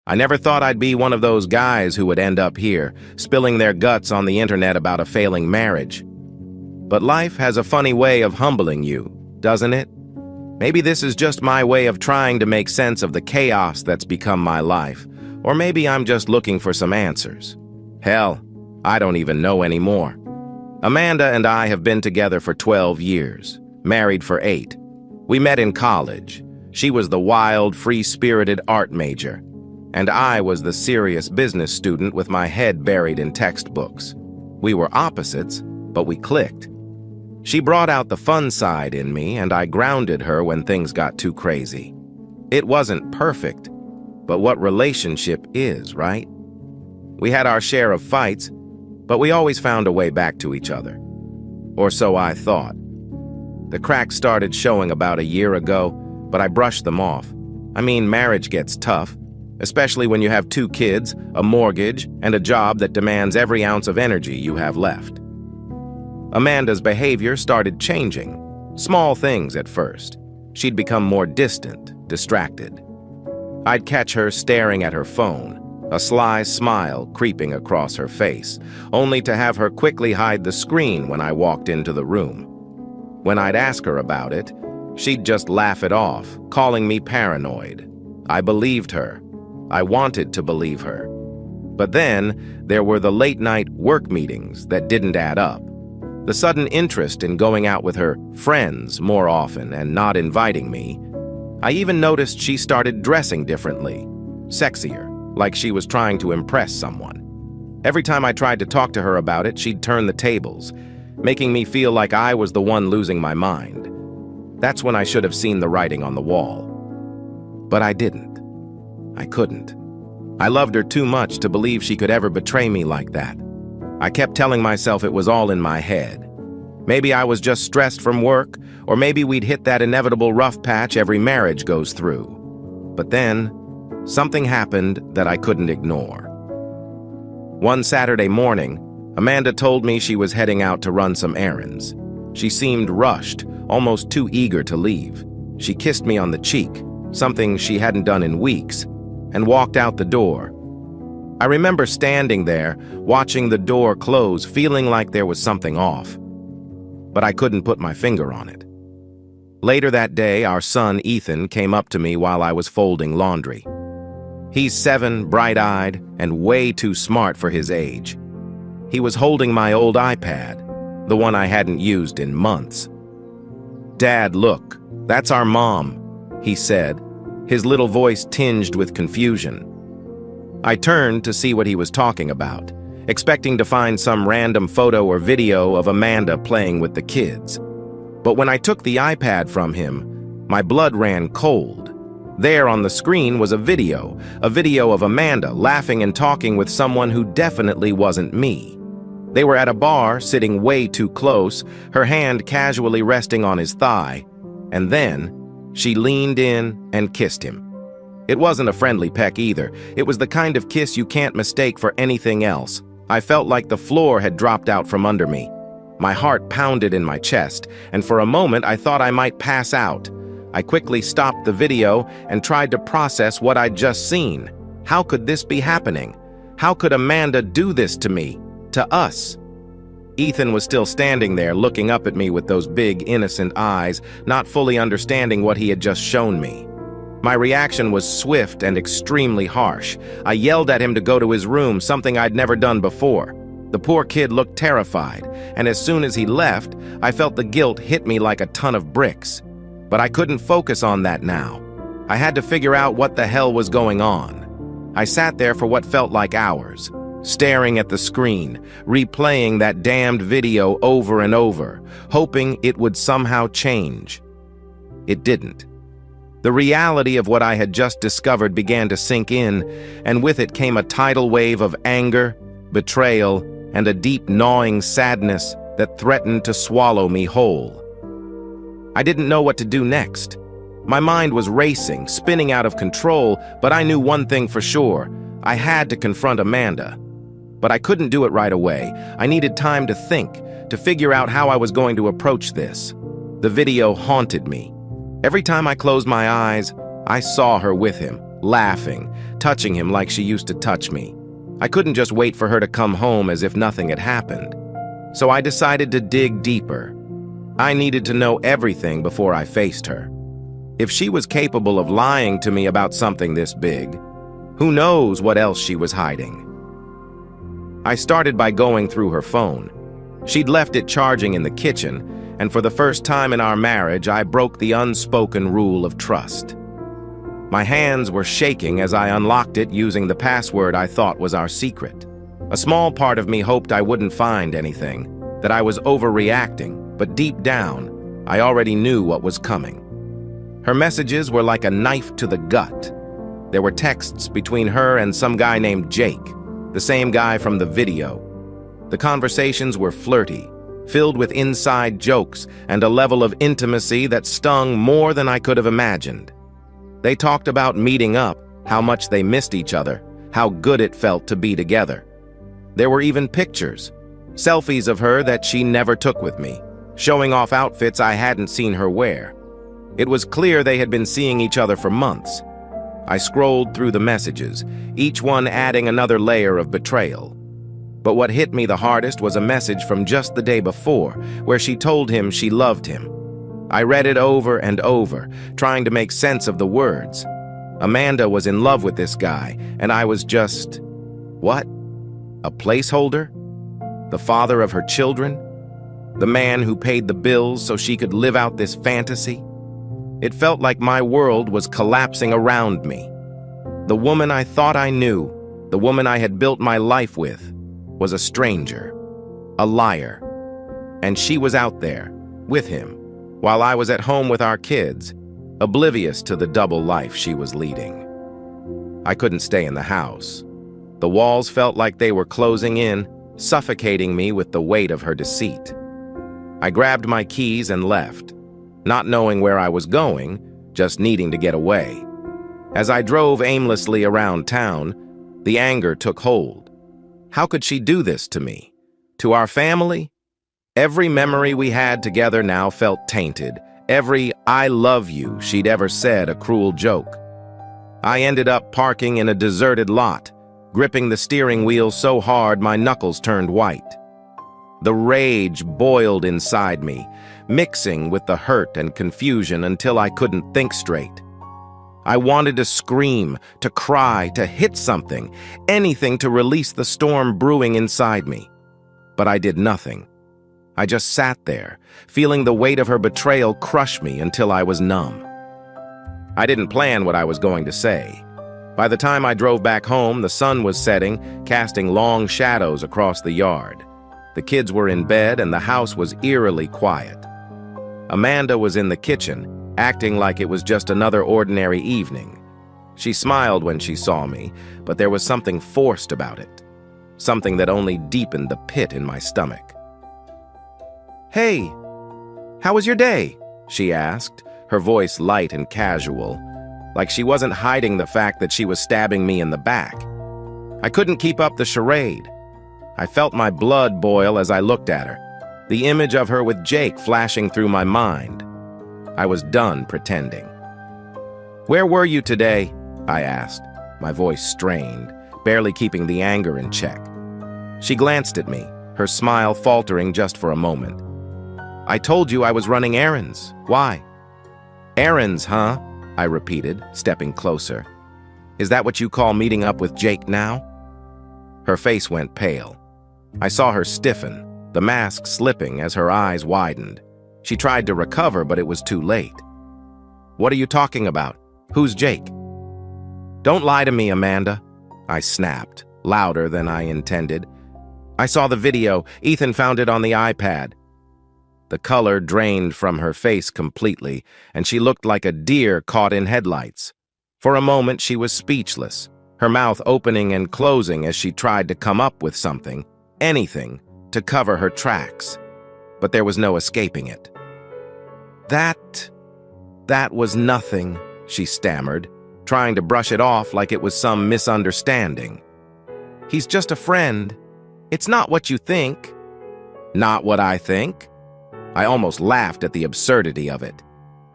I never thought I'd be one of those guys who would end up here, spilling their guts on the internet about a failing marriage. But life has a funny way of humbling you, doesn't it? Maybe this is just my way of trying to make sense of the chaos that's become my life, or maybe I'm just looking for some answers. Hell, I don't even know anymore. Amanda and I have been together for 12 years, married for 8. We met in college. She was the wild, free-spirited art major, and I was the serious business student with my head buried in textbooks. We were opposites, but we clicked. She brought out the fun side in me, and I grounded her when things got too crazy. It wasn't perfect, but what relationship is, right? We had our share of fights, but we always found a way back to each other. Or so I thought. The cracks started showing about a year ago, but I brushed them off. I mean, marriage gets tough, especially when you have 2 kids, a mortgage, and a job that demands every ounce of energy you have left. Amanda's behavior started changing. Small things at first. She'd become more distant, distracted. I'd catch her staring at her phone, a sly smile creeping across her face, only to have her quickly hide the screen when I walked into the room. When I'd ask her about it, she'd just laugh it off, calling me paranoid. I believed her. I wanted to believe her. But then, there were the late-night work meetings that didn't add up. The sudden interest in going out with her friends more often and not inviting me. I even noticed she started dressing differently, sexier, like she was trying to impress someone. Every time I tried to talk to her about it, she'd turn the tables, making me feel like I was the one losing my mind. That's when I should have seen the writing on the wall. But I didn't. I couldn't. I loved her too much to believe she could ever betray me like that. I kept telling myself it was all in my head. Maybe I was just stressed from work, or maybe we'd hit that inevitable rough patch every marriage goes through. But then, something happened that I couldn't ignore. One Saturday morning, Amanda told me she was heading out to run some errands. She seemed rushed, almost too eager to leave. She kissed me on the cheek, something she hadn't done in weeks, and walked out the door. I remember standing there, watching the door close, feeling like there was something off. But I couldn't put my finger on it. Later that day, our son Ethan came up to me while I was folding laundry. He's 7, bright-eyed, and way too smart for his age. He was holding my old iPad, the one I hadn't used in months. "Dad, look, that's our mom," he said, his little voice tinged with confusion. I turned to see what he was talking about, expecting to find some random photo or video of Amanda playing with the kids. But when I took the iPad from him, my blood ran cold. There on the screen was a video of Amanda laughing and talking with someone who definitely wasn't me. They were at a bar, sitting way too close, her hand casually resting on his thigh, and then she leaned in and kissed him. It wasn't a friendly peck either. It was the kind of kiss you can't mistake for anything else. I felt like the floor had dropped out from under me. My heart pounded in my chest, and for a moment I thought I might pass out. I quickly stopped the video and tried to process what I'd just seen. How could this be happening? How could Amanda do this to me? To us? Ethan was still standing there looking up at me with those big, innocent eyes, not fully understanding what he had just shown me. My reaction was swift and extremely harsh. I yelled at him to go to his room, something I'd never done before. The poor kid looked terrified, and as soon as he left, I felt the guilt hit me like a ton of bricks. But I couldn't focus on that now. I had to figure out what the hell was going on. I sat there for what felt like hours, staring at the screen, replaying that damned video over and over, hoping it would somehow change. It didn't. The reality of what I had just discovered began to sink in, and with it came a tidal wave of anger, betrayal, and a deep gnawing sadness that threatened to swallow me whole. I didn't know what to do next. My mind was racing, spinning out of control, but I knew one thing for sure. I had to confront Amanda. But I couldn't do it right away. I needed time to think, to figure out how I was going to approach this. The video haunted me. Every time I closed my eyes, I saw her with him, laughing, touching him like she used to touch me. I couldn't just wait for her to come home as if nothing had happened. So I decided to dig deeper. I needed to know everything before I faced her. If she was capable of lying to me about something this big, who knows what else she was hiding? I started by going through her phone. She'd left it charging in the kitchen, and for the first time in our marriage, I broke the unspoken rule of trust. My hands were shaking as I unlocked it using the password I thought was our secret. A small part of me hoped I wouldn't find anything, that I was overreacting, but deep down, I already knew what was coming. Her messages were like a knife to the gut. There were texts between her and some guy named Jake, the same guy from the video. The conversations were flirty, filled with inside jokes and a level of intimacy that stung more than I could have imagined. They talked about meeting up, how much they missed each other, how good it felt to be together. There were even pictures, selfies of her that she never took with me, showing off outfits I hadn't seen her wear. It was clear they had been seeing each other for months. I scrolled through the messages, each one adding another layer of betrayal. But what hit me the hardest was a message from just the day before, where she told him she loved him. I read it over and over, trying to make sense of the words. Amanda was in love with this guy, and I was just... what? A placeholder? The father of her children? The man who paid the bills so she could live out this fantasy? It felt like my world was collapsing around me. The woman I thought I knew, the woman I had built my life with, was a stranger, a liar. And she was out there, with him, while I was at home with our kids, oblivious to the double life she was leading. I couldn't stay in the house. The walls felt like they were closing in, suffocating me with the weight of her deceit. I grabbed my keys and left, not knowing where I was going, just needing to get away. As I drove aimlessly around town, the anger took hold. How could she do this to me? To our family? Every memory we had together now felt tainted. Every "I love you" she'd ever said a cruel joke. I ended up parking in a deserted lot, gripping the steering wheel so hard my knuckles turned white. The rage boiled inside me, mixing with the hurt and confusion until I couldn't think straight. I wanted to scream, to cry, to hit something, anything to release the storm brewing inside me. But I did nothing. I just sat there, feeling the weight of her betrayal crush me until I was numb. I didn't plan what I was going to say. By the time I drove back home, the sun was setting, casting long shadows across the yard. The kids were in bed and the house was eerily quiet. Amanda was in the kitchen, acting like it was just another ordinary evening. She smiled when she saw me, but there was something forced about it. Something that only deepened the pit in my stomach. "Hey, how was your day?" she asked, her voice light and casual, like she wasn't hiding the fact that she was stabbing me in the back. I couldn't keep up the charade. I felt my blood boil as I looked at her, the image of her with Jake flashing through my mind. I was done pretending. "Where were you today?" I asked, my voice strained, barely keeping the anger in check. She glanced at me, her smile faltering just for a moment. "I told you I was running errands. Why?" "Errands, huh?" I repeated, stepping closer. "Is that what you call meeting up with Jake now?" Her face went pale. I saw her stiffen, the mask slipping as her eyes widened. She tried to recover, but it was too late. "What are you talking about? Who's Jake?" "Don't lie to me, Amanda," I snapped, louder than I intended. "I saw the video. Ethan found it on the iPad." The color drained from her face completely, and she looked like a deer caught in headlights. For a moment, she was speechless, her mouth opening and closing as she tried to come up with something, anything, to cover her tracks. But there was no escaping it. That was nothing," she stammered, trying to brush it off like it was some misunderstanding. "He's just a friend. It's not what you think." "Not what I think?" I almost laughed at the absurdity of it.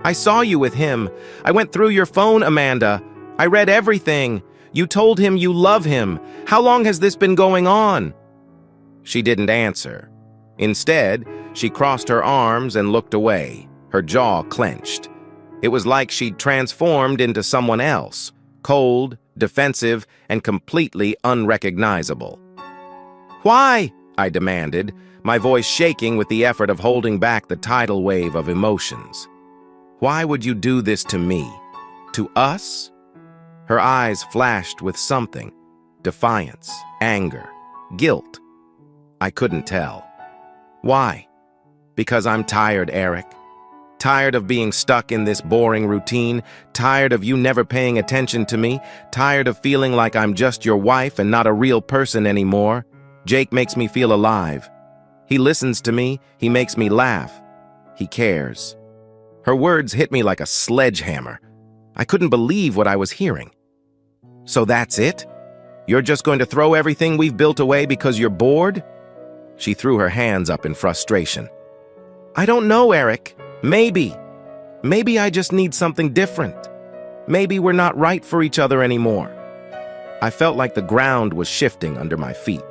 "I saw you with him. I went through your phone, Amanda. I read everything. You told him you love him. How long has this been going on?" She didn't answer. Instead, she crossed her arms and looked away, her jaw clenched. It was like she'd transformed into someone else, cold, defensive, and completely unrecognizable. "Why?" I demanded, my voice shaking with the effort of holding back the tidal wave of emotions. "Why would you do this to me? To us?" Her eyes flashed with something: defiance, anger, guilt. I couldn't tell. "Why?" "Because I'm tired, Eric. Tired of being stuck in this boring routine, tired of you never paying attention to me, tired of feeling like I'm just your wife and not a real person anymore. Jake makes me feel alive. He listens to me, he makes me laugh. He cares." Her words hit me like a sledgehammer. I couldn't believe what I was hearing. "So that's it? You're just going to throw everything we've built away because you're bored?" She threw her hands up in frustration. "I don't know, Eric. Maybe I just need something different. Maybe we're not right for each other anymore." I felt like the ground was shifting under my feet,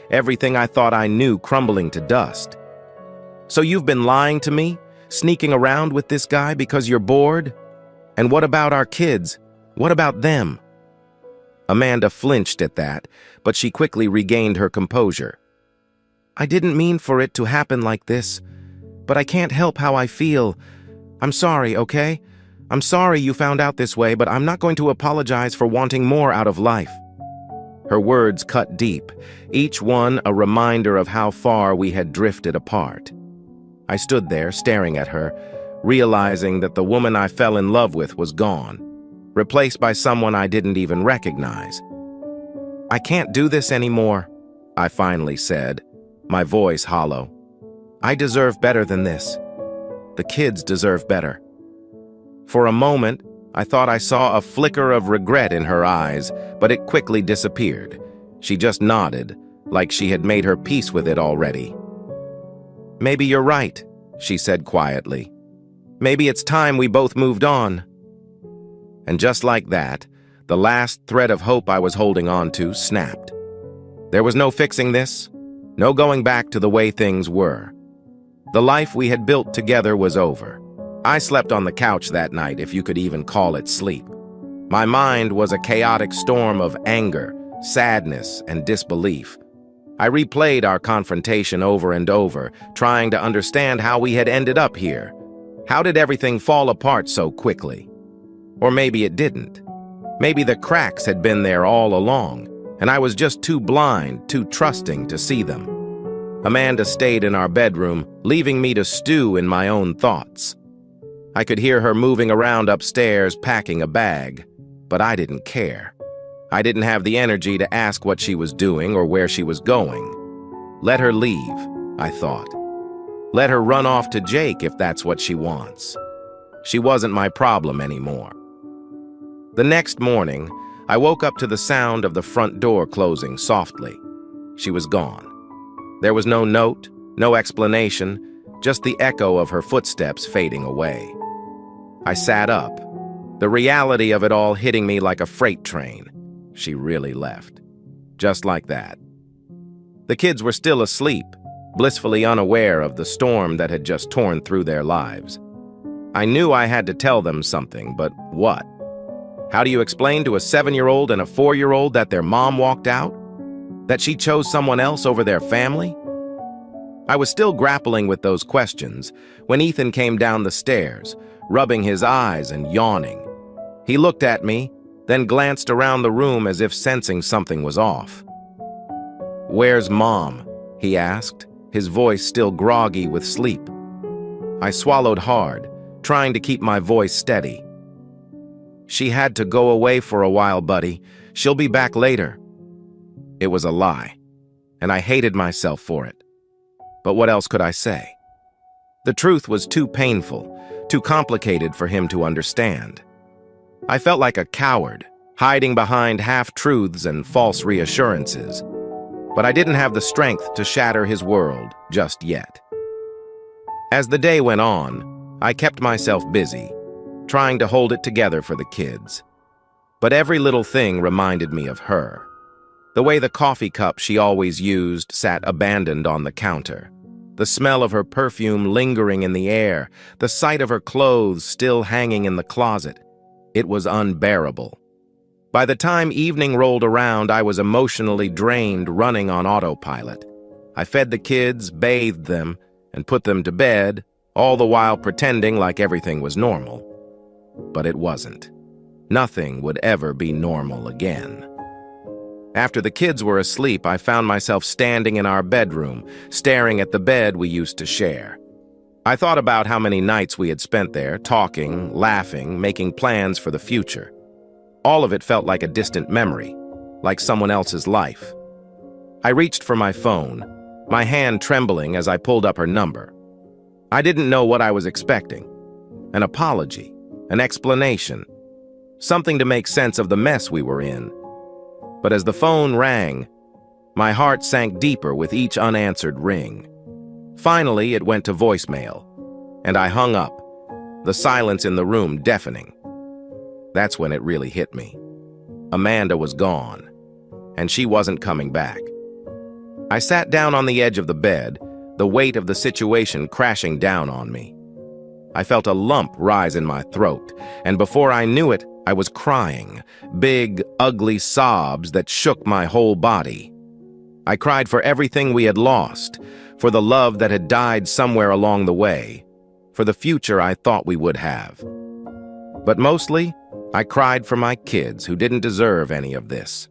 everything I thought I knew crumbling to dust. "So you've been lying to me, sneaking around with this guy because you're bored? And what about our kids? What about them?" Amanda flinched at that, but she quickly regained her composure. "I didn't mean for it to happen like this, but I can't help how I feel. I'm sorry, okay? I'm sorry you found out this way, but I'm not going to apologize for wanting more out of life." Her words cut deep, each one a reminder of how far we had drifted apart. I stood there staring at her, realizing that the woman I fell in love with was gone, replaced by someone I didn't even recognize. "I can't do this anymore," I finally said, my voice hollow. "I deserve better than this. The kids deserve better." For a moment, I thought I saw a flicker of regret in her eyes, but it quickly disappeared. She just nodded, like she had made her peace with it already. "Maybe you're right," she said quietly. "Maybe it's time we both moved on." And just like that, the last thread of hope I was holding on to snapped. There was no fixing this, no going back to the way things were. The life we had built together was over. I slept on the couch that night, if you could even call it sleep. My mind was a chaotic storm of anger, sadness, and disbelief. I replayed our confrontation over and over, trying to understand how we had ended up here. How did everything fall apart so quickly? Or maybe it didn't. Maybe the cracks had been there all along, and I was just too blind, too trusting to see them. Amanda stayed in our bedroom, leaving me to stew in my own thoughts. I could hear her moving around upstairs, packing a bag, but I didn't care. I didn't have the energy to ask what she was doing or where she was going. Let her leave, I thought. Let her run off to Jake if that's what she wants. She wasn't my problem anymore. The next morning, I woke up to the sound of the front door closing softly. She was gone. There was no note, no explanation, just the echo of her footsteps fading away. I sat up, the reality of it all hitting me like a freight train. She really left. Just like that. The kids were still asleep, blissfully unaware of the storm that had just torn through their lives. I knew I had to tell them something, but what? How do you explain to a 7-year-old and a 4-year-old that their mom walked out? That she chose someone else over their family? I was still grappling with those questions when Ethan came down the stairs, rubbing his eyes and yawning. He looked at me, then glanced around the room as if sensing something was off. "Where's Mom?" he asked, his voice still groggy with sleep. I swallowed hard, trying to keep my voice steady. "She had to go away for a while, buddy. She'll be back later." It was a lie, and I hated myself for it. But what else could I say? The truth was too painful, too complicated for him to understand. I felt like a coward, hiding behind half-truths and false reassurances. But I didn't have the strength to shatter his world just yet. As the day went on, I kept myself busy, trying to hold it together for the kids. But every little thing reminded me of her. The way the coffee cup she always used sat abandoned on the counter. The smell of her perfume lingering in the air. The sight of her clothes still hanging in the closet. It was unbearable. By the time evening rolled around, I was emotionally drained, running on autopilot. I fed the kids, bathed them, and put them to bed, all the while pretending like everything was normal. But it wasn't. Nothing would ever be normal again. After the kids were asleep, I found myself standing in our bedroom, staring at the bed we used to share. I thought about how many nights we had spent there, talking, laughing, making plans for the future. All of it felt like a distant memory, like someone else's life. I reached for my phone, my hand trembling as I pulled up her number. I didn't know what I was expecting. An apology, an explanation, something to make sense of the mess we were in. But as the phone rang, my heart sank deeper with each unanswered ring. Finally, it went to voicemail, and I hung up, the silence in the room deafening. That's when it really hit me. Amanda was gone, and she wasn't coming back. I sat down on the edge of the bed, the weight of the situation crashing down on me. I felt a lump rise in my throat, and before I knew it, I was crying, big, ugly sobs that shook my whole body. I cried for everything we had lost, for the love that had died somewhere along the way, for the future I thought we would have. But mostly, I cried for my kids who didn't deserve any of this.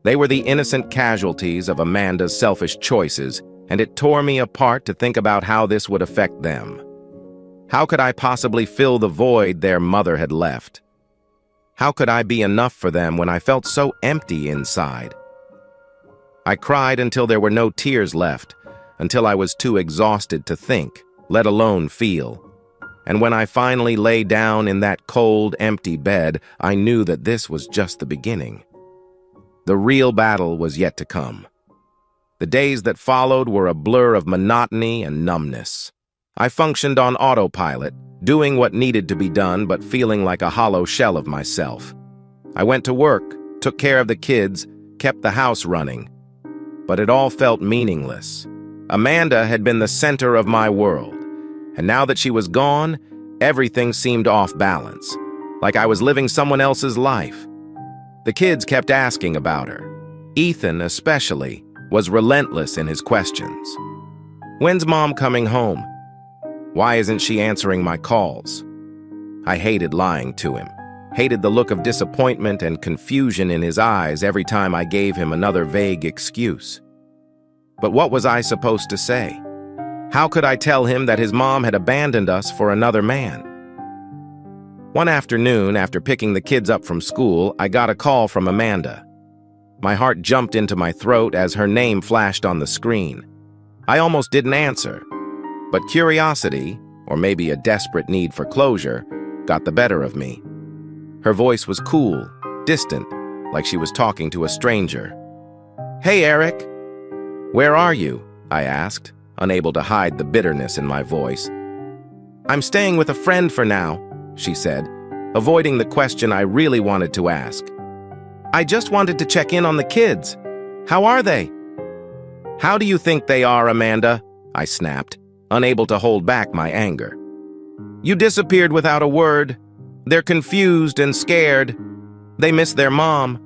They were the innocent casualties of Amanda's selfish choices, and it tore me apart to think about how this would affect them. How could I possibly fill the void their mother had left? How could I be enough for them when I felt so empty inside? I cried until there were no tears left, until I was too exhausted to think, let alone feel. And when I finally lay down in that cold, empty bed, I knew that this was just the beginning. The real battle was yet to come. The days that followed were a blur of monotony and numbness. I functioned on autopilot, doing what needed to be done, but feeling like a hollow shell of myself. I went to work, took care of the kids, kept the house running. But it all felt meaningless. Amanda had been the center of my world, and now that she was gone, everything seemed off balance, like I was living someone else's life. The kids kept asking about her. Ethan, especially, was relentless in his questions. When's Mom coming home? Why isn't she answering my calls? I hated lying to him, hated the look of disappointment and confusion in his eyes every time I gave him another vague excuse. But what was I supposed to say? How could I tell him that his mom had abandoned us for another man? One afternoon, after picking the kids up from school, I got a call from Amanda. My heart jumped into my throat as her name flashed on the screen. I almost didn't answer. But curiosity, or maybe a desperate need for closure, got the better of me. Her voice was cool, distant, like she was talking to a stranger. "Hey, Eric." "Where are you?" I asked, unable to hide the bitterness in my voice. "I'm staying with a friend for now," she said, avoiding the question I really wanted to ask. "I just wanted to check in on the kids. How are they?" "How do you think they are, Amanda?" I snapped, unable to hold back my anger. "You disappeared without a word. They're confused and scared. They miss their mom."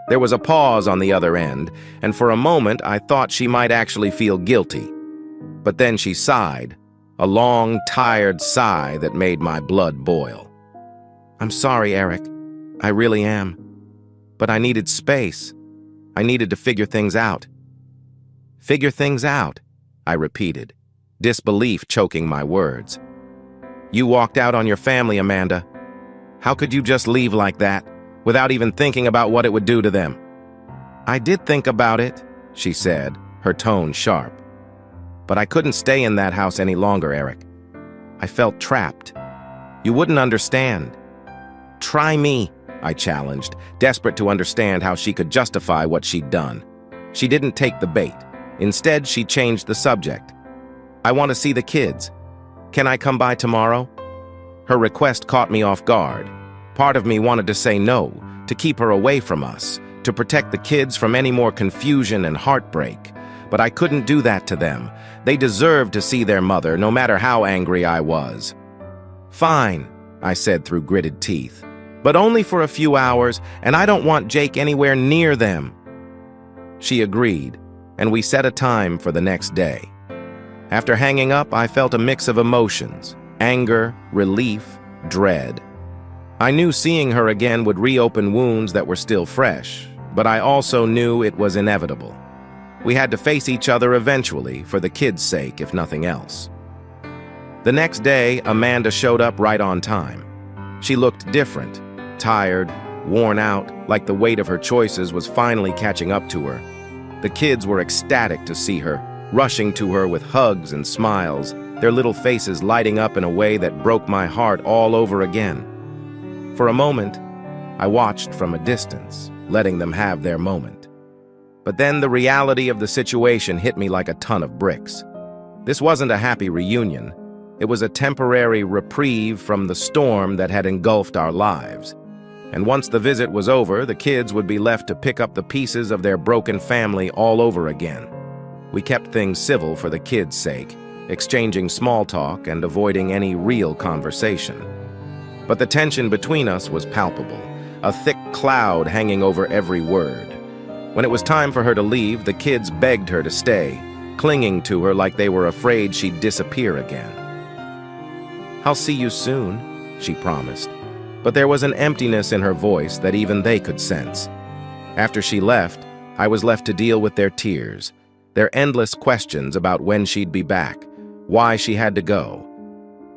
There was a pause on the other end, and for a moment I thought she might actually feel guilty. But then she sighed, a long, tired sigh that made my blood boil. "I'm sorry, Eric. I really am. But I needed space. I needed to figure things out." "Figure things out," I repeated, disbelief choking my words. "You walked out on your family, Amanda. How could you just leave like that, without even thinking about what it would do to them?" "I did think about it," she said, her tone sharp. "But I couldn't stay in that house any longer, Eric. I felt trapped. You wouldn't understand." "Try me," I challenged, desperate to understand how she could justify what she'd done. She didn't take the bait. Instead, she changed the subject. "I want to see the kids. Can I come by tomorrow?" Her request caught me off guard. Part of me wanted to say no, to keep her away from us, to protect the kids from any more confusion and heartbreak. But I couldn't do that to them. They deserved to see their mother, no matter how angry I was. "Fine," I said through gritted teeth. "But only for a few hours, and I don't want Jake anywhere near them." She agreed, and we set a time for the next day. After hanging up, I felt a mix of emotions: anger, relief, dread. I knew seeing her again would reopen wounds that were still fresh, but I also knew it was inevitable. We had to face each other eventually, for the kids' sake, if nothing else. The next day, Amanda showed up right on time. She looked different, tired, worn out, like the weight of her choices was finally catching up to her. The kids were ecstatic to see her, rushing to her with hugs and smiles, their little faces lighting up in a way that broke my heart all over again. For a moment, I watched from a distance, letting them have their moment. But then the reality of the situation hit me like a ton of bricks. This wasn't a happy reunion. It was a temporary reprieve from the storm that had engulfed our lives. And once the visit was over, the kids would be left to pick up the pieces of their broken family all over again. We kept things civil for the kids' sake, exchanging small talk and avoiding any real conversation. But the tension between us was palpable, a thick cloud hanging over every word. When it was time for her to leave, the kids begged her to stay, clinging to her like they were afraid she'd disappear again. "I'll see you soon," she promised, but there was an emptiness in her voice that even they could sense. After she left, I was left to deal with their tears, their endless questions about when she'd be back, why she had to go.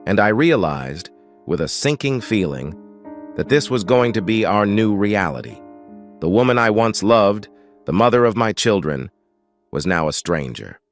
And I realized, with a sinking feeling, that this was going to be our new reality. The woman I once loved, the mother of my children, was now a stranger.